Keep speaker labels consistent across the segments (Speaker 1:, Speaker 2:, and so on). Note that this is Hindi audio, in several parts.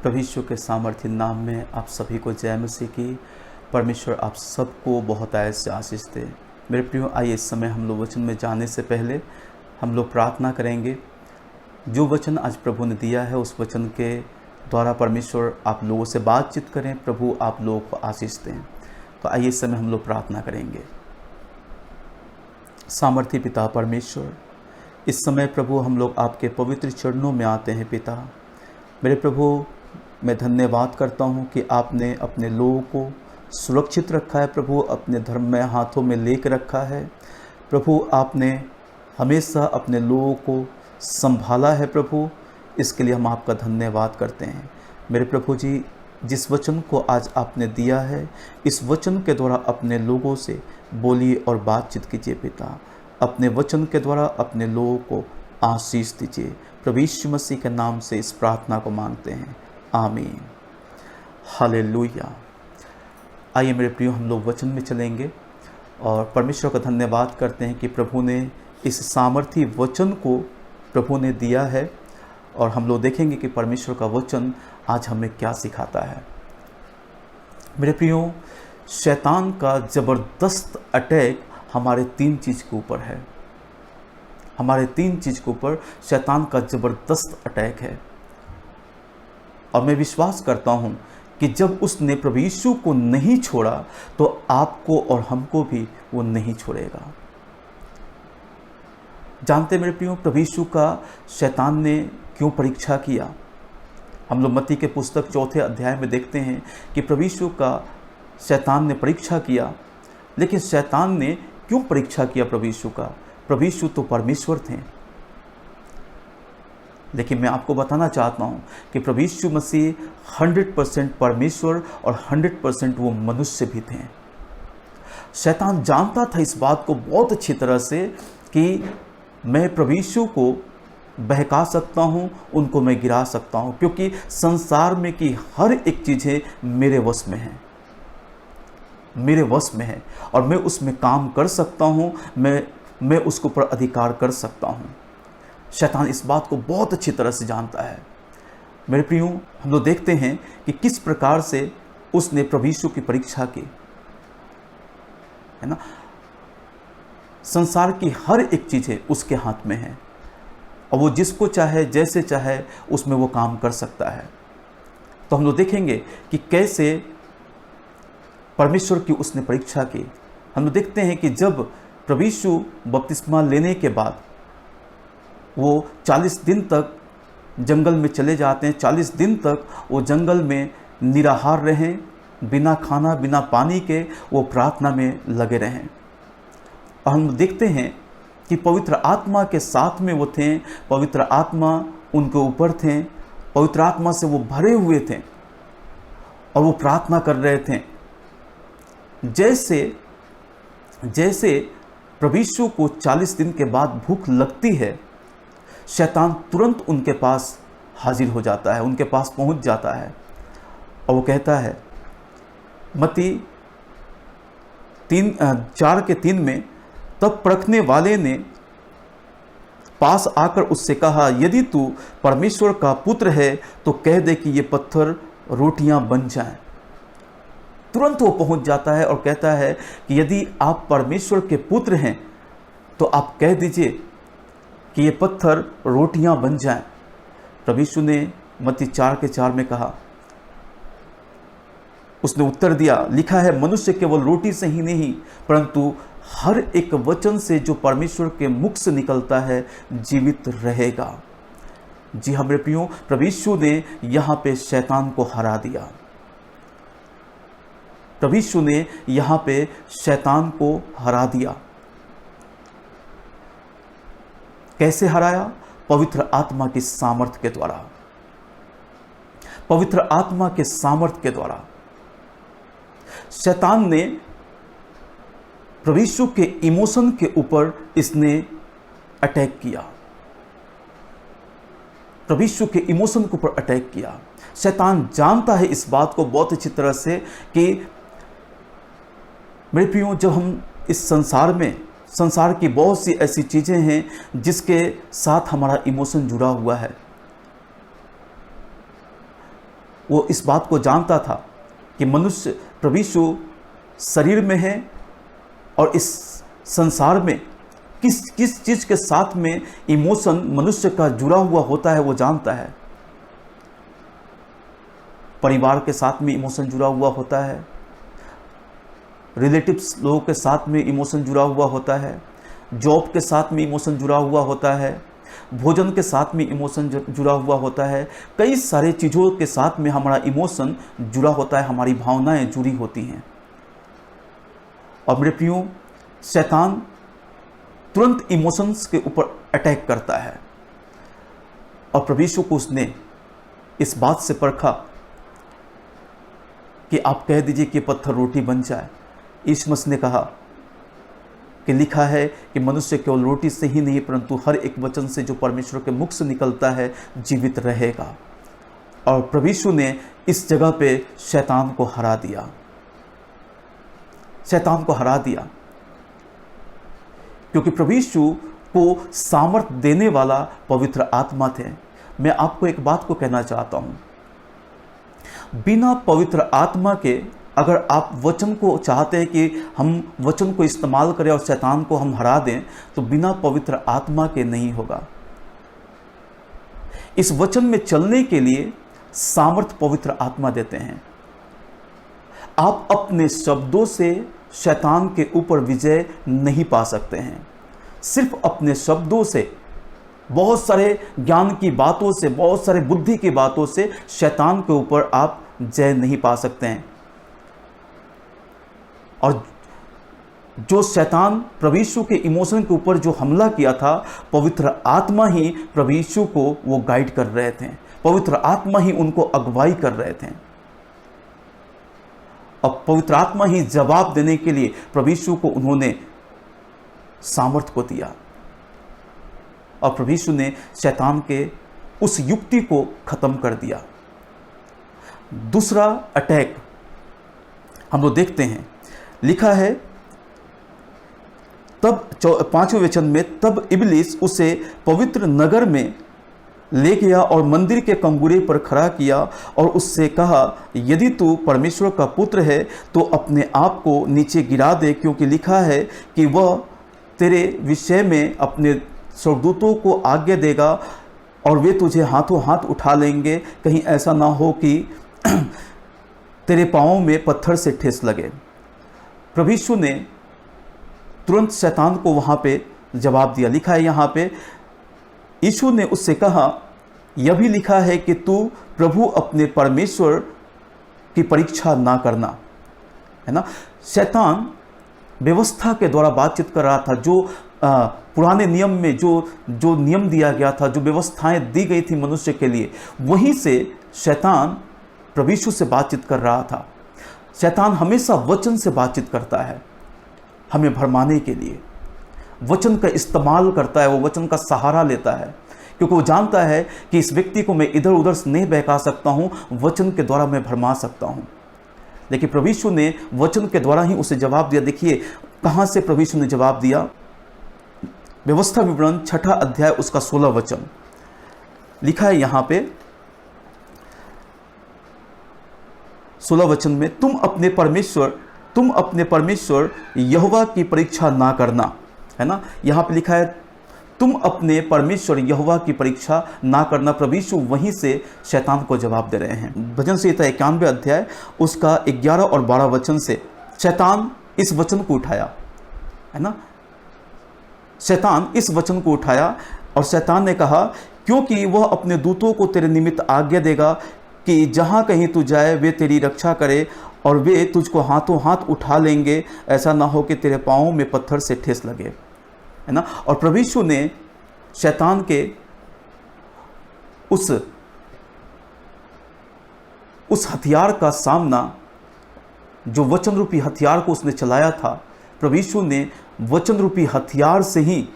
Speaker 1: प्रभु यीशु के सामर्थ्य नाम में आप सभी को जय मसीह की। परमेश्वर आप सबको बहुत आयत से आशीष दे। मेरे प्रियो, आइए इस समय हम लोग वचन में जाने से पहले हम लोग प्रार्थना करेंगे। जो वचन आज प्रभु ने दिया है उस वचन के द्वारा परमेश्वर आप लोगों से बातचीत करें, प्रभु आप लोगों को आशीष दें। तो आइए इस समय हम लोग प्रार्थना करेंगे। सामर्थ्य पिता परमेश्वर, इस समय प्रभु हम लोग आपके पवित्र चरणों में आते हैं। पिता मेरे प्रभु, मैं धन्यवाद करता हूँ कि आपने अपने लोगों को सुरक्षित रखा है। प्रभु अपने धर्म में हाथों में लेकर रखा है। प्रभु आपने हमेशा अपने लोगों को संभाला है। प्रभु इसके लिए हम आपका धन्यवाद करते हैं। मेरे प्रभु जी, जिस वचन को आज आपने दिया है, इस वचन के द्वारा अपने लोगों से बोलिए और बातचीत कीजिए। पिता अपने वचन के द्वारा अपने लोगों को आशीष दीजिए। प्रभु यीशु मसीह के नाम से इस प्रार्थना को मांगते हैं, आमीन। हालेलुया। आइए मेरे प्रियो, हम लोग वचन में चलेंगे और परमेश्वर का धन्यवाद करते हैं कि प्रभु ने इस सामर्थी वचन को प्रभु ने दिया है। और हम लोग देखेंगे कि परमेश्वर का वचन आज हमें क्या सिखाता है। मेरे प्रियो, शैतान का ज़बरदस्त अटैक हमारे 3 चीज़ के ऊपर है। हमारे 3 चीज़ के ऊपर शैतान का ज़बरदस्त अटैक है। और मैं विश्वास करता हूँ कि जब उसने प्रभु यीशु को नहीं छोड़ा तो आपको और हमको भी वो नहीं छोड़ेगा। जानते मेरे प्रियो, प्रभु यीशु का शैतान ने क्यों परीक्षा किया? हम लोग मत्ती के पुस्तक 4 अध्याय में देखते हैं कि प्रभु यीशु का शैतान ने परीक्षा किया। लेकिन शैतान ने क्यों परीक्षा किया प्रभु यीशु का? प्रभु यीशु तो परमेश्वर थे। लेकिन मैं आपको बताना चाहता हूं कि प्रभु यीशु मसीह 100% परमेश्वर और 100% वो मनुष्य भी थे। शैतान जानता था इस बात को बहुत अच्छी तरह से कि मैं प्रभु यीशु को बहका सकता हूं, उनको मैं गिरा सकता हूं, क्योंकि संसार में की हर एक चीज़ें मेरे वश में है, मेरे वश में है और मैं उसमें काम कर सकता हूं, मैं उसके ऊपर अधिकार कर सकता हूं। शैतान इस बात को बहुत अच्छी तरह से जानता है। मेरे प्रियो, हम लोग देखते हैं कि किस प्रकार से उसने प्रभु यीशु की परीक्षा की, है ना। संसार की हर एक चीज़ें उसके हाथ में है और वो जिसको चाहे जैसे चाहे उसमें वो काम कर सकता है। तो हम लोग देखेंगे कि कैसे परमेश्वर की उसने परीक्षा की। हम लोग देखते हैं कि जब प्रभु यीशु बपतिस्मा लेने के बाद वो 40 दिन तक जंगल में चले जाते हैं। 40 दिन तक वो जंगल में निराहार रहें, बिना खाना बिना पानी के वो प्रार्थना में लगे रहें। और हम देखते हैं कि पवित्र आत्मा के साथ में वो थे, पवित्र आत्मा उनके ऊपर थे, पवित्र आत्मा से वो भरे हुए थे और वो प्रार्थना कर रहे थे। जैसे प्रभु यीशु को 40 दिन के बाद भूख लगती है, शैतान तुरंत उनके पास हाजिर हो जाता है, उनके पास पहुंच जाता है और वो कहता है, मत्ती 4:3 में, तब परखने वाले ने पास आकर उससे कहा, यदि तू परमेश्वर का पुत्र है तो कह दे कि ये पत्थर रोटियां बन जाएं। तुरंत वो पहुंच जाता है और कहता है कि यदि आप परमेश्वर के पुत्र हैं तो आप कह दीजिए कि ये पत्थर रोटियां बन जाएं। प्रभु यीशु ने मत्ती 4:4 में कहा, उसने उत्तर दिया, लिखा है, मनुष्य केवल रोटी से ही नहीं परंतु हर एक वचन से जो परमेश्वर के मुख से निकलता है जीवित रहेगा। जी हाँ मेरे प्रियो, प्रभु यीशु ने यहाँ पे शैतान को हरा दिया। प्रभु यीशु ने यहाँ पे शैतान को हरा दिया। कैसे हराया? पवित्र आत्मा की सामर्थ के द्वारा। पवित्र आत्मा के सामर्थ के द्वारा शैतान ने प्रभु यीशु के इमोशन के ऊपर इसने अटैक किया। प्रभु यीशु के इमोशन के ऊपर अटैक किया। शैतान जानता है इस बात को बहुत अच्छी तरह से कि मेरे प्रियो, जब हम इस संसार की बहुत सी ऐसी चीज़ें हैं जिसके साथ हमारा इमोशन जुड़ा हुआ है। वो इस बात को जानता था कि मनुष्य प्रभु यीशु शरीर में है और इस संसार में किस किस चीज़ के साथ में इमोशन मनुष्य का जुड़ा हुआ होता है वो जानता है। परिवार के साथ में इमोशन जुड़ा हुआ होता है, रिलेटिव्स लोगों के साथ में इमोशन जुड़ा हुआ होता है, जॉब के साथ में इमोशन जुड़ा हुआ होता है, भोजन के साथ में इमोशन जुड़ा हुआ होता है। कई सारे चीज़ों के साथ में हमारा इमोशन जुड़ा होता है, हमारी भावनाएं जुड़ी होती हैं। और मेरे प्रियो, शैतान तुरंत इमोशंस के ऊपर अटैक करता है और प्रभु यीशु को उसने इस बात से परखा कि आप कह दीजिए कि पत्थर रोटी बन जाए। यीशु मसीह ने कहा कि लिखा है कि मनुष्य केवल रोटी से ही नहीं परंतु हर एक वचन से जो परमेश्वर के मुख से निकलता है जीवित रहेगा। और प्रभु यीशु ने इस जगह पे शैतान को हरा दिया, शैतान को हरा दिया, क्योंकि प्रभु यीशु को सामर्थ्य देने वाला पवित्र आत्मा थे। मैं आपको एक बात को कहना चाहता हूं, बिना पवित्र आत्मा के अगर आप वचन को चाहते हैं कि हम वचन को इस्तेमाल करें और शैतान को हम हरा दें, तो बिना पवित्र आत्मा के नहीं होगा। इस वचन में चलने के लिए सामर्थ्य पवित्र आत्मा देते हैं। आप अपने शब्दों से शैतान के ऊपर विजय नहीं पा सकते हैं। सिर्फ अपने शब्दों से, बहुत सारे ज्ञान की बातों से, बहुत सारे बुद्धि की बातों से शैतान के ऊपर आप जय नहीं पा सकते हैं। और जो शैतान प्रभु यीशु के इमोशन के ऊपर जो हमला किया था, पवित्र आत्मा ही प्रभु यीशु को वो गाइड कर रहे थे, पवित्र आत्मा ही उनको अगुवाई कर रहे थे। और पवित्र आत्मा ही जवाब देने के लिए प्रभु यीशु को उन्होंने सामर्थ्य को दिया। और प्रभु यीशु ने शैतान के उस युक्ति को खत्म कर दिया। दूसरा अटैक हम लोग देखते हैं, लिखा है तब 5वें वचन में, तब इब्लीस उसे पवित्र नगर में ले गया और मंदिर के कंगूरे पर खड़ा किया और उससे कहा, यदि तू परमेश्वर का पुत्र है तो अपने आप को नीचे गिरा दे, क्योंकि लिखा है कि वह तेरे विषय में अपने स्वर्गदूतों को आज्ञा देगा और वे तुझे हाथों हाथ उठा लेंगे, कहीं ऐसा ना हो कि तेरे पाँवों में पत्थर से ठेस लगे। प्रभु यीशु ने तुरंत शैतान को वहाँ पे जवाब दिया। लिखा है यहाँ पे, यीशु ने उससे कहा, यह भी लिखा है कि तू प्रभु अपने परमेश्वर की परीक्षा ना करना, है ना। शैतान व्यवस्था के द्वारा बातचीत कर रहा था। जो पुराने नियम में जो नियम दिया गया था, जो व्यवस्थाएं दी गई थी मनुष्य के लिए, वहीं से शैतान प्रभु यीशु से बातचीत कर रहा था। शैतान हमेशा वचन से बातचीत करता है, हमें भरमाने के लिए वचन का इस्तेमाल करता है, वो वचन का सहारा लेता है, क्योंकि वो जानता है कि इस व्यक्ति को मैं इधर उधर से नहीं बहका सकता हूँ, वचन के द्वारा मैं भरमा सकता हूँ। लेकिन प्रभु यीशु ने वचन के द्वारा ही उसे जवाब दिया। देखिए कहाँ से प्रभु यीशु ने जवाब दिया। व्यवस्था विवरण 6 अध्याय उसका 16 वचन लिखा है यहाँ पे, 16 वचन में, तुम अपने परमेश्वर यहोवा की परीक्षा ना करना, है ना। यहाँ पे लिखा है तुम अपने परमेश्वर यहोवा की परीक्षा ना करना। प्रभु यीशु वहीं से शैतान को जवाब दे रहे हैं। भजन संहिता 91 अध्याय उसका 11 और 12 वचन से शैतान इस वचन को उठाया, है ना। शैतान इस वचन को उठाया और शैतान ने कहा, क्योंकि वह अपने दूतों को तेरे निमित्त आज्ञा देगा कि जहाँ कहीं तू जाए वे तेरी रक्षा करे और वे तुझको हाथों हाथ उठा लेंगे, ऐसा ना हो कि तेरे पाँवों में पत्थर से ठेस लगे, है ना। और प्रभु यीशु ने शैतान के उस हथियार का सामना, जो वचन रूपी हथियार को उसने चलाया था, प्रभु यीशु ने वचन रूपी हथियार से ही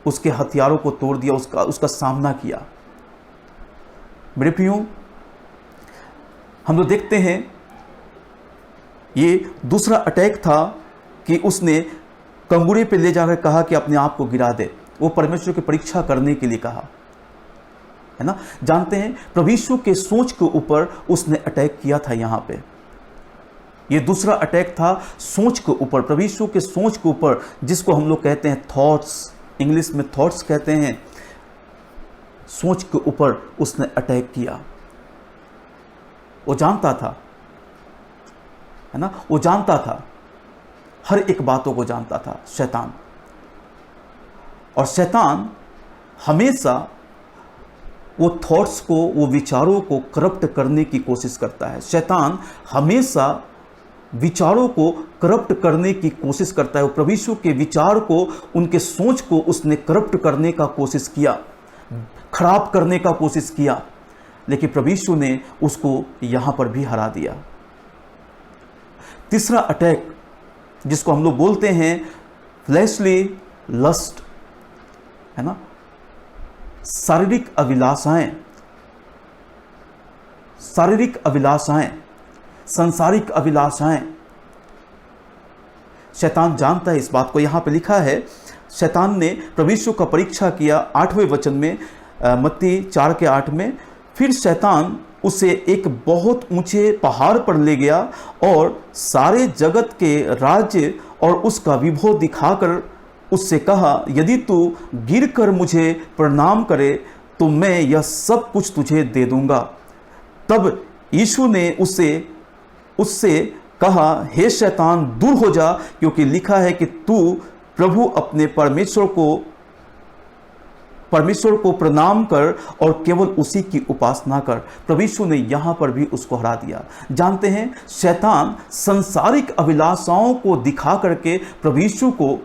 Speaker 1: उसके हथियारों को तोड़ दिया, उसका सामना किया। मेरे प्रियो, हम लोग देखते हैं ये दूसरा अटैक था कि उसने कंगूरे पे ले जाकर कहा कि अपने आप को गिरा दे। वो परमेश्वर की परीक्षा करने के लिए कहा। है ना। जानते हैं प्रभु यीशु के सोच के ऊपर उसने अटैक किया था। यहाँ पे ये दूसरा अटैक था सोच के ऊपर, प्रभु यीशु के सोच के ऊपर, जिसको हम लोग कहते हैं थॉट्स, इंग्लिश में थॉट्स कहते हैं। सोच के ऊपर उसने अटैक किया। वो जानता था, है ना, वो जानता था, हर एक बातों को जानता था शैतान। और शैतान हमेशा वो थॉट्स को, वो विचारों को करप्ट करने की कोशिश करता है। शैतान हमेशा विचारों को करप्ट करने की कोशिश करता है। वो प्रभु यीशु के विचार को, उनके सोच को उसने करप्ट करने का कोशिश किया, खराब करने का कोशिश किया, लेकिन प्रभु यीशु ने उसको यहां पर भी हरा दिया। तीसरा अटैक, जिसको हम लोग बोलते हैं फ्लैशली लस्ट, है ना, शारीरिक अभिलाषाएं, शारीरिक अभिलाषाएं, सांसारिक अभिलाषाएं। शैतान जानता है इस बात को। यहां पे लिखा है, शैतान ने प्रभु यीशु का परीक्षा किया 8वें वचन में, मत्ती 4:8 में। फिर शैतान उसे एक बहुत ऊंचे पहाड़ पर ले गया और सारे जगत के राज्य और उसका विभव दिखाकर उससे कहा, यदि तू गिरकर मुझे प्रणाम करे तो मैं यह सब कुछ तुझे दे दूंगा। तब यीशु ने उससे कहा, हे शैतान दूर हो जा, क्योंकि लिखा है कि तू प्रभु अपने परमेश्वर को प्रणाम कर और केवल उसी की उपासना कर। प्रभु यीशु ने यहां पर भी उसको हरा दिया। जानते हैं शैतान संसारिक अभिलाषाओं को दिखा करके प्रभु यीशु को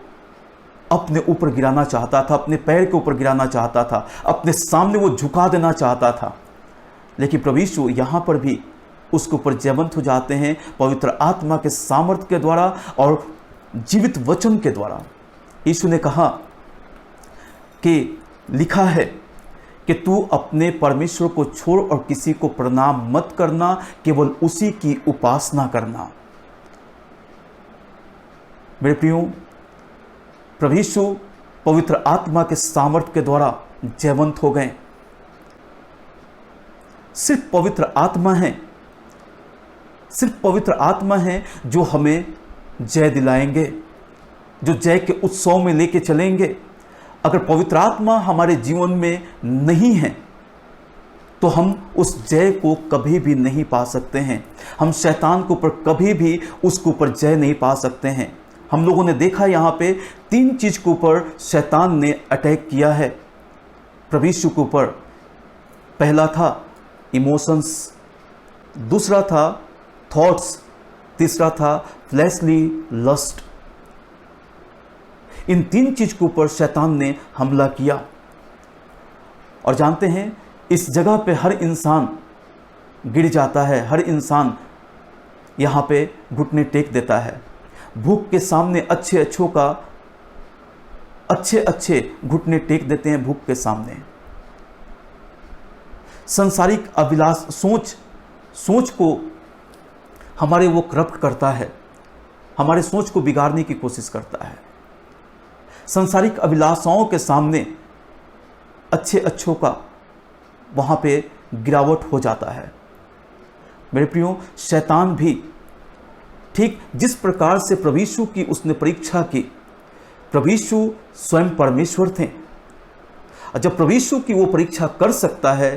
Speaker 1: अपने ऊपर गिराना चाहता था, अपने पैर के ऊपर गिराना चाहता था, अपने सामने वो झुका देना चाहता था। लेकिन प्रभु यीशु यहाँ पर भी उसके ऊपर जयवंत हो जाते हैं पवित्र आत्मा के सामर्थ्य के द्वारा और जीवित वचन के द्वारा। यीशु ने कहा कि लिखा है कि तू अपने परमेश्वर को छोड़ और किसी को प्रणाम मत करना, केवल उसी की उपासना करना। मेरे प्रियो, प्रभु यीशु पवित्र आत्मा के सामर्थ्य के द्वारा जयवंत हो गए। सिर्फ पवित्र आत्मा है, सिर्फ पवित्र आत्मा है जो हमें जय दिलाएंगे, जो जय के उत्सव में लेके चलेंगे। अगर पवित्र आत्मा हमारे जीवन में नहीं है तो हम उस जय को कभी भी नहीं पा सकते हैं। हम शैतान के ऊपर कभी भी उसके ऊपर जय नहीं पा सकते हैं। हम लोगों ने देखा यहाँ पे 3 चीज के ऊपर शैतान ने अटैक किया है प्रभु यीशु के ऊपर। पहला था इमोशंस, दूसरा था थॉट्स, तीसरा था फ्लैशली लस्ट। इन 3 चीज के ऊपर शैतान ने हमला किया। और जानते हैं इस जगह पे हर इंसान गिर जाता है, हर इंसान यहाँ पे घुटने टेक देता है। भूख के सामने अच्छे घुटने टेक देते हैं भूख के सामने। संसारिक अभिलाष सोच को हमारे वो करप्ट करता है, हमारे सोच को बिगाड़ने की कोशिश करता है। संसारिक अभिलाषाओं के सामने अच्छों का वहां पे गिरावट हो जाता है। मेरे प्रियो, शैतान भी ठीक जिस प्रकार से प्रभु यीशु की उसने परीक्षा की, प्रभु यीशु स्वयं परमेश्वर थे। जब प्रभु यीशु की वो परीक्षा कर सकता है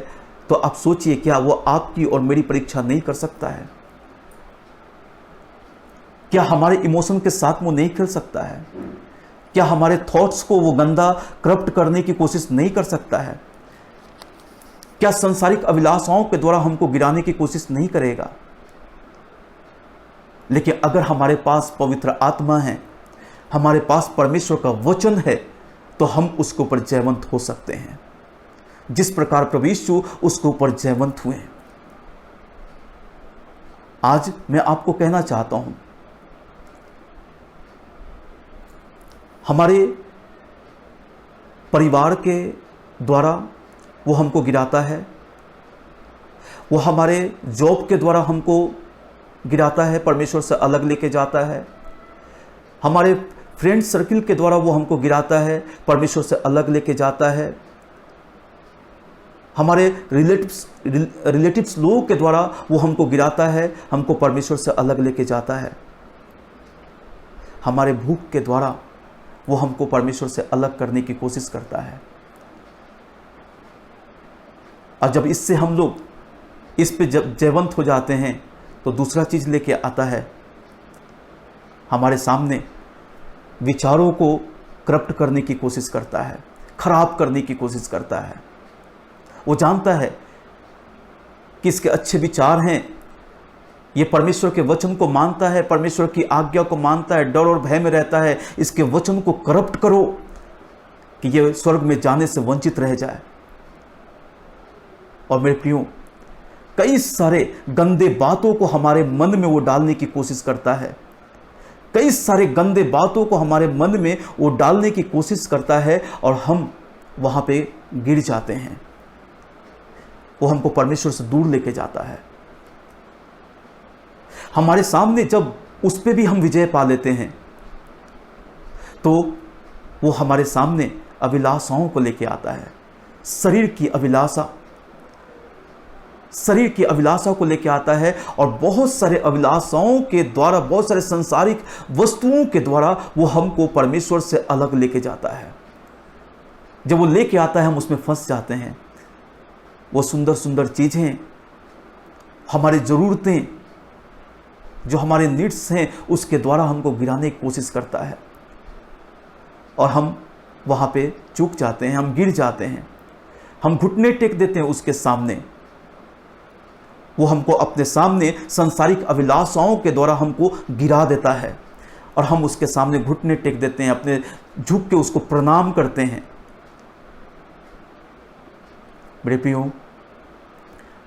Speaker 1: तो आप सोचिए क्या वो आपकी और मेरी परीक्षा नहीं कर सकता है? क्या हमारे इमोशन के साथ वो नहीं खेल सकता है? क्या हमारे थॉट्स को वो गंदा करप्ट करने की कोशिश नहीं कर सकता है? क्या संसारिक अभिलाषाओं के द्वारा हमको गिराने की कोशिश नहीं करेगा? लेकिन अगर हमारे पास पवित्र आत्मा है, हमारे पास परमेश्वर का वचन है, तो हम उसके ऊपर जयवंत हो सकते हैं, जिस प्रकार प्रभु यीशु उसके ऊपर जयवंत हुए। आज मैं आपको कहना चाहता हूं, हमारे परिवार के द्वारा वो हमको गिराता है, वो हमारे जॉब के द्वारा हमको गिराता है, परमेश्वर से अलग लेके जाता है। हमारे फ्रेंड सर्किल के द्वारा वो हमको गिराता है, परमेश्वर से अलग लेके जाता है। हमारे रिलेटिव्स लोगों के द्वारा वो हमको गिराता है, हमको परमेश्वर से अलग लेके जाता है। हमारे भूख के द्वारा वो हमको परमेश्वर से अलग करने की कोशिश करता है। और जब इससे हम लोग इस पे जब जयवंत हो जाते हैं तो दूसरा चीज़ लेके आता है, हमारे सामने विचारों को करप्ट करने की कोशिश करता है, खराब करने की कोशिश करता है। वो जानता है कि इसके अच्छे विचार हैं, ये परमेश्वर के वचन को मानता है, परमेश्वर की आज्ञा को मानता है, डर और भय में रहता है। इसके वचन को करप्ट करो कि ये स्वर्ग में जाने से वंचित रह जाए। और मेरे प्रियो, कई सारे गंदे बातों को हमारे मन में वो डालने की कोशिश करता है, कई सारे गंदे बातों को हमारे मन में वो डालने की कोशिश करता है और हम वहां पे गिर जाते हैं। वो हमको परमेश्वर से दूर लेके जाता है। हमारे सामने जब उस पे भी हम विजय पा लेते हैं तो वो हमारे सामने अभिलाषाओं को लेके आता है। शरीर की अभिलाषा को लेके आता है और बहुत सारे अभिलाषाओं के द्वारा, बहुत सारे संसारिक वस्तुओं के द्वारा वो हमको परमेश्वर से अलग लेके जाता है। जब वो लेके आता है हम उसमें फंस जाते हैं। वो सुंदर सुंदर चीजें, हमारी ज़रूरतें, जो हमारे नीड्स हैं, उसके द्वारा हमको गिराने की कोशिश करता है और हम वहाँ पे चूक जाते हैं, हम गिर जाते हैं, हम घुटने टेक देते हैं उसके सामने। वो हमको अपने सामने सांसारिक अभिलाषाओं के द्वारा हमको गिरा देता है और हम उसके सामने घुटने टेक देते हैं, अपने झुक के उसको प्रणाम करते हैं। मेरे प्रियो,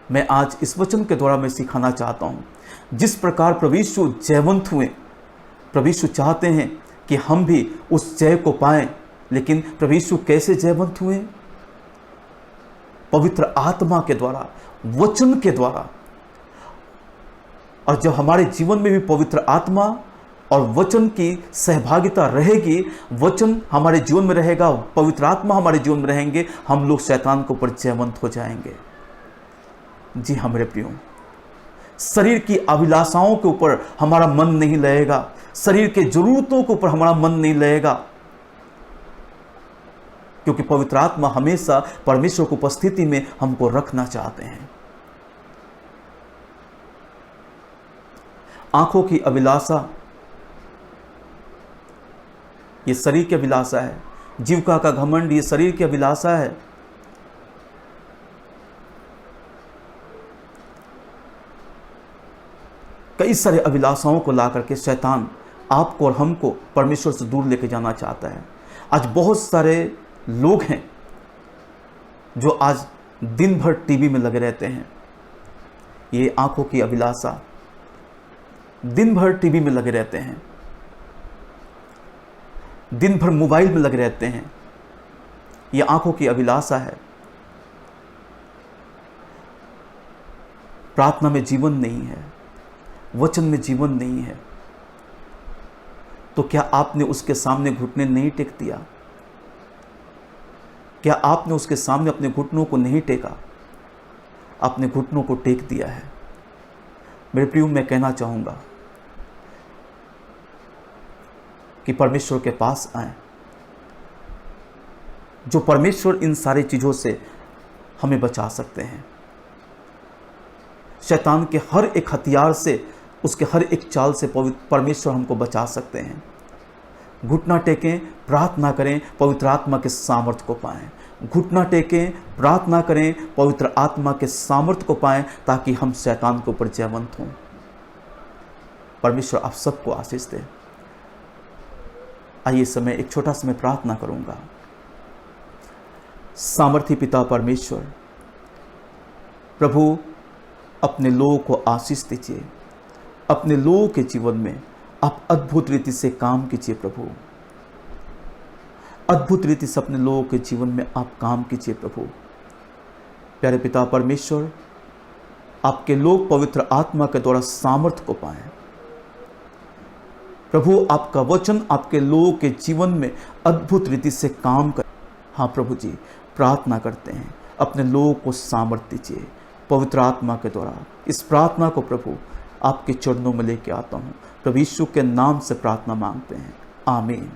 Speaker 1: मैं आज इस वचन के द्वारा मैं सिखाना चाहता हूँ, जिस प्रकार प्रभु यीशु जयवंत हुए, प्रभु यीशु चाहते हैं कि हम भी उस जय को पाएं। लेकिन प्रभु यीशु कैसे जयवंत हुए? पवित्र आत्मा के द्वारा, वचन के द्वारा। और जब हमारे जीवन में भी पवित्र आत्मा और वचन की सहभागिता रहेगी, वचन हमारे जीवन में रहेगा, पवित्र आत्मा हमारे जीवन में रहेंगे, हम लोग शैतान के ऊपर जयवंत हो जाएंगे। जी हाँ मेरे प्रियो, शरीर की अभिलाषाओं के ऊपर हमारा मन नहीं लगेगा, शरीर के जरूरतों के ऊपर हमारा मन नहीं लगेगा, क्योंकि पवित्र आत्मा हमेशा परमेश्वर की उपस्थिति में हमको रखना चाहते हैं। आंखों की अभिलाषा ये शरीर की अभिलाषा है, जीविका का घमंड ये शरीर की अभिलाषा है। कई सारे अभिलाषाओं को ला करके शैतान आपको और हमको परमेश्वर से दूर लेके जाना चाहता है। आज बहुत सारे लोग हैं जो आज दिन भर टीवी में लगे रहते हैं। ये आंखों की अभिलाषा, दिन भर टीवी में लगे रहते हैं, दिन भर मोबाइल में लगे रहते हैं। ये आंखों की अभिलाषा है। प्रार्थना में जीवन नहीं है, वचन में जीवन नहीं है। तो क्या आपने उसके सामने घुटने नहीं टेक दिया? क्या आपने उसके सामने अपने घुटनों को नहीं टेका? अपने घुटनों को टेक दिया है। मेरे प्रियो, मैं कहना चाहूंगा कि परमेश्वर के पास आए। जो परमेश्वर इन सारी चीजों से हमें बचा सकते हैं। शैतान के हर एक हथियार से, उसके हर एक चाल से परमेश्वर हमको बचा सकते हैं। घुटना टेकें, प्रार्थना करें, पवित्र आत्मा के सामर्थ्य को पाएं। घुटना टेकें, प्रार्थना करें, पवित्र आत्मा के सामर्थ्य को पाएं, ताकि हम शैतान के ऊपर जयवंत हों। परमेश्वर आप सबको आशीष दे। आइए समय एक छोटा समय प्रार्थना करूंगा। सामर्थी पिता परमेश्वर, प्रभु अपने लोगों को आशीष दीजिए। अपने लोगों के जीवन में आप अद्भुत रीति से काम कीजिए। प्रभु अद्भुत रीति से अपने लोगों के जीवन में आप काम कीजिए। प्रभु प्यारे पिता परमेश्वर, आपके लोग पवित्र आत्मा के द्वारा सामर्थ्य को पाएं। प्रभु आपका वचन आपके लोगों के जीवन में अद्भुत रीति से काम करे। हाँ प्रभु जी, प्रार्थना करते हैं अपने लोगों को सामर्थ्य दीजिए पवित्र आत्मा के द्वारा। इस प्रार्थना को प्रभु आपके चरणों में लेके आता हूँ, प्रभु यीशु के नाम से प्रार्थना मांगते हैं, आमीन।